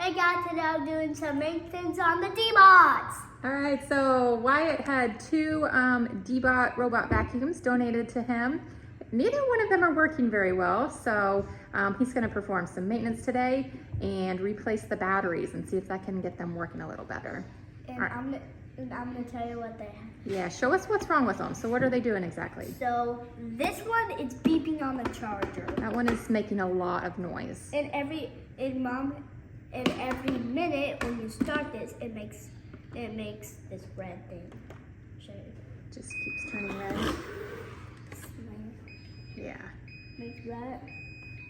Hey guys, today I'm doing some maintenance on the Deebots. All right, so Wyatt had two Deebot robot vacuums donated to him. Neither one of them are working very well, so he's going to perform some maintenance today and replace the batteries and see if that can get them working a little better. And I'm gonna tell you what they have. Yeah, show us what's wrong with them. So what are they doing exactly? So this one is beeping on the charger. That one is making a lot of noise. And every minute when you start this, it makes this red thing. Just keeps turning red. Yeah. Makes red.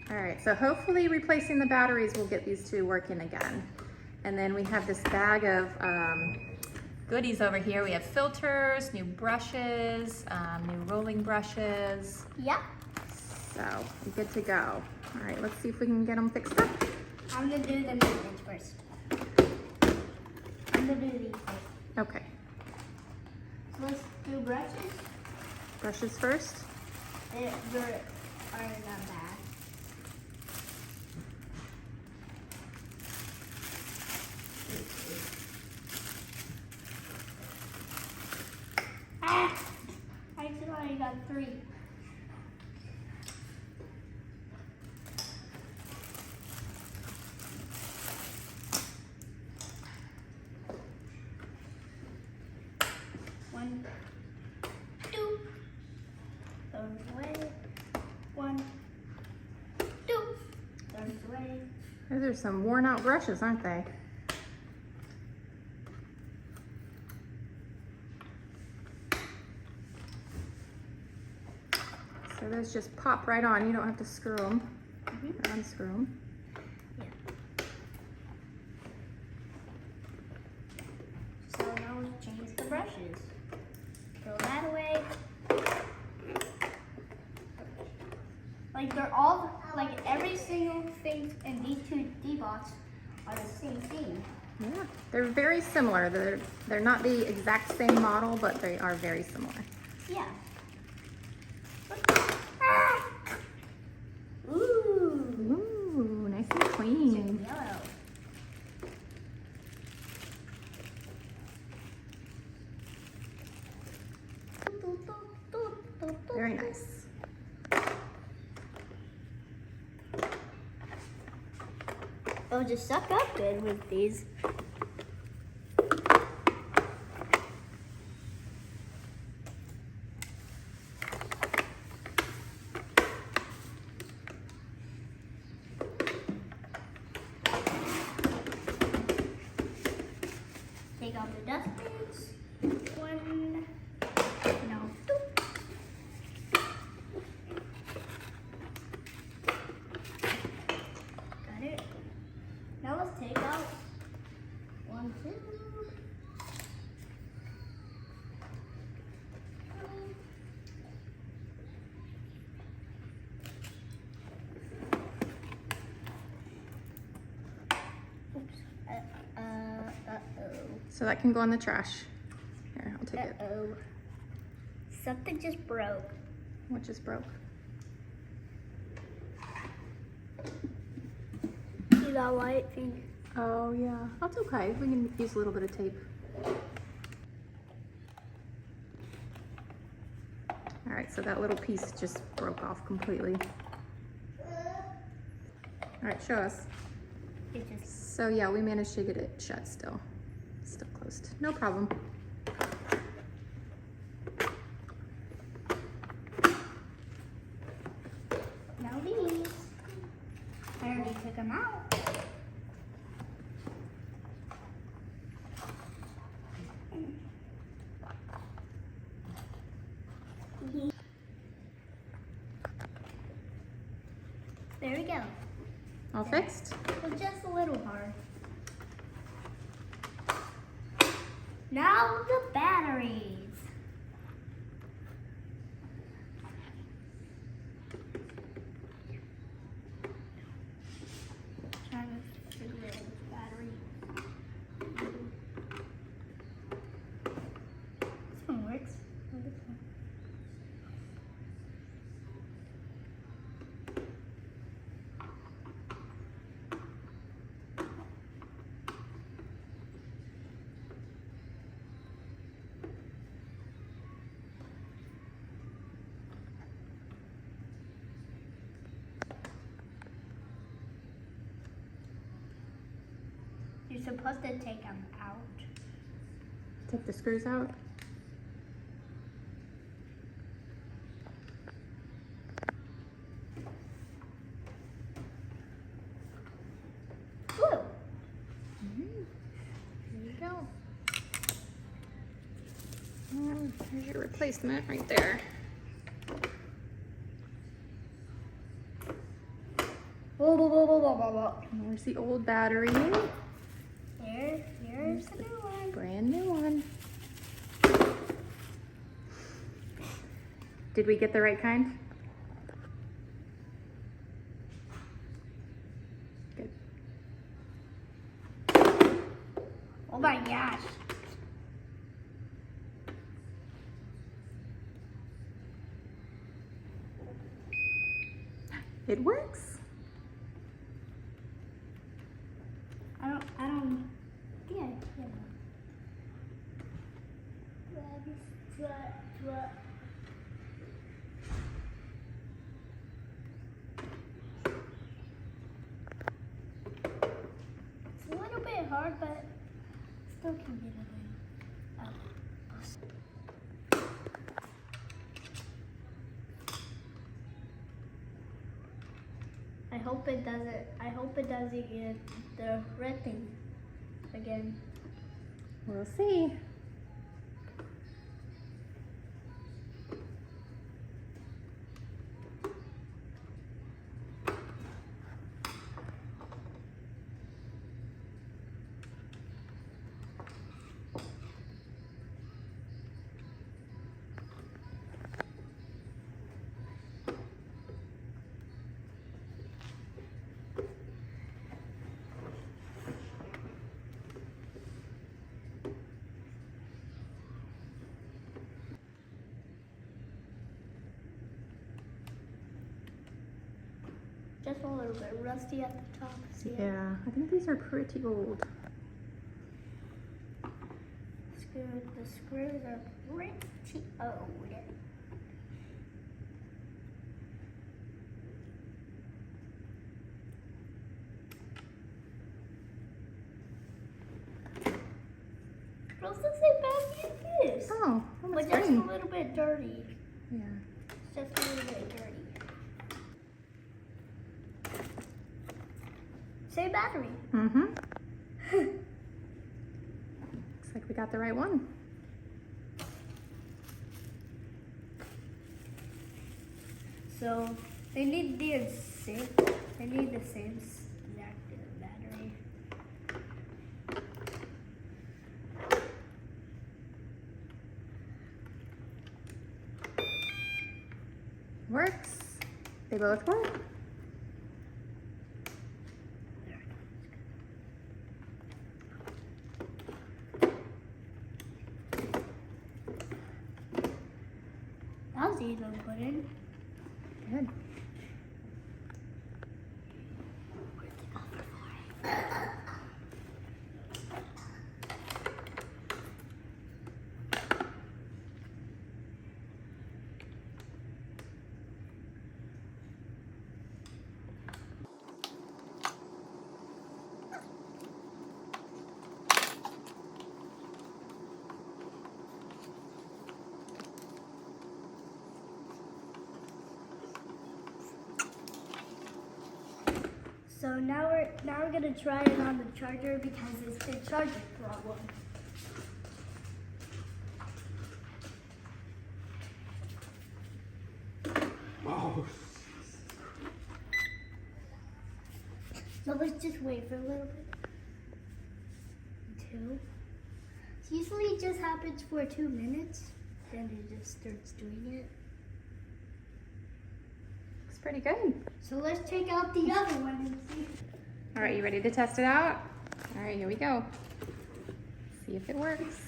All right, so hopefully replacing the batteries will get these two working again. And then we have this bag of goodies over here. We have filters, new brushes, new rolling brushes. Yeah. So we're good to go. All right, let's see if we can get them fixed up. I'm gonna do the maintenance first. I'm gonna do these first. Okay. So let's do brushes. Brushes first. They're not bad. I accidentally got 3. One, 2. Throws away. 1, 2. Throws away. Those are some worn out brushes, aren't they? So those just pop right on. You don't have to screw them or unscrew them. Yeah. So now we change the brushes. Throw that away. Like they're all, like every single thing in these two Deebots are the same thing. Yeah, they're very similar. They're not the exact same model, but they are very similar. Yeah. Ah! Ooh. Ooh, nice and clean. Yellow. Very nice. It'll just suck up good with these. Take out the dustbins. 1, no, 2. Got it. Now let's take out 1, 2. Oops. Uh-oh. So that can go in the trash. Here, I'll take it. Uh-oh. Something just broke. What just broke? See that white thing? Oh yeah, that's okay. We can use a little bit of tape. All right, so that little piece just broke off completely. All right, show us. It just... So yeah, we managed to get it shut still. Still closed. No problem. Now these. I already took them out. There we go. All fixed? It was just a little hard. Now the batteries. Trying to figure out which battery. This one works. Oh, this one. You're supposed to take them out. Take the screws out. Ooh. There you go. And there's your replacement right there. Whoa, whoa, whoa, whoa, whoa, whoa, whoa. And there's the old battery. Here's the new one. Brand new one. Did we get the right kind? Good. Oh my gosh. It works. I don't, yeah. It's a little bit hard, but still can get it in. Oh. I hope it doesn't get the red thing again. We'll see. Just a little bit rusty at the top. See it? Yeah, I think these are pretty old. The screws are pretty old. What's the same bag as this? Oh, But almost just a green. little bit dirty. Yeah. It's just a little bit dirty. Same battery. Mm-hmm. Looks like we got the right one. So they need the same. They need the same exact battery. Works. They both work. That was easy to put in. Good. So now we're gonna try it on the charger because it's a charger problem. Oh. So let's just wait for a little bit. Usually it just happens for 2 minutes, then it just starts doing it. Looks pretty good. So let's take out the other one and see. All right, you ready to test it out? All right, here we go. See if it works.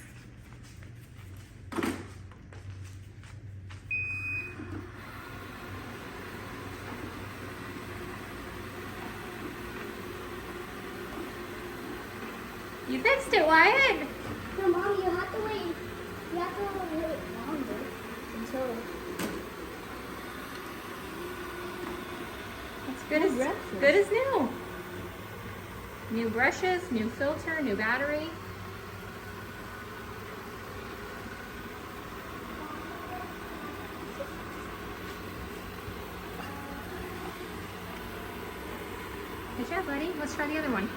You fixed it, Wyatt. No, Mom, you have to wait. You have to wait longer until. It's good as new. New brushes, new filter, new battery. Good job, buddy. Let's try the other one.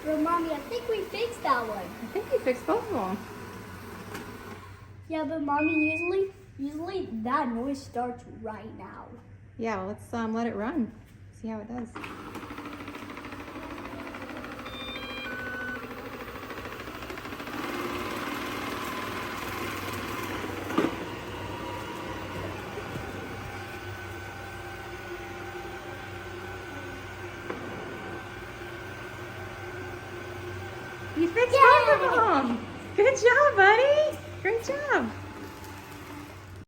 Well, Mommy, I think we fixed that one. I think you fixed both of them. Yeah, but Mommy, usually that noise starts right now. Yeah, let's let it run. See how it does. You fixed both of them. Good job, buddy. Great job.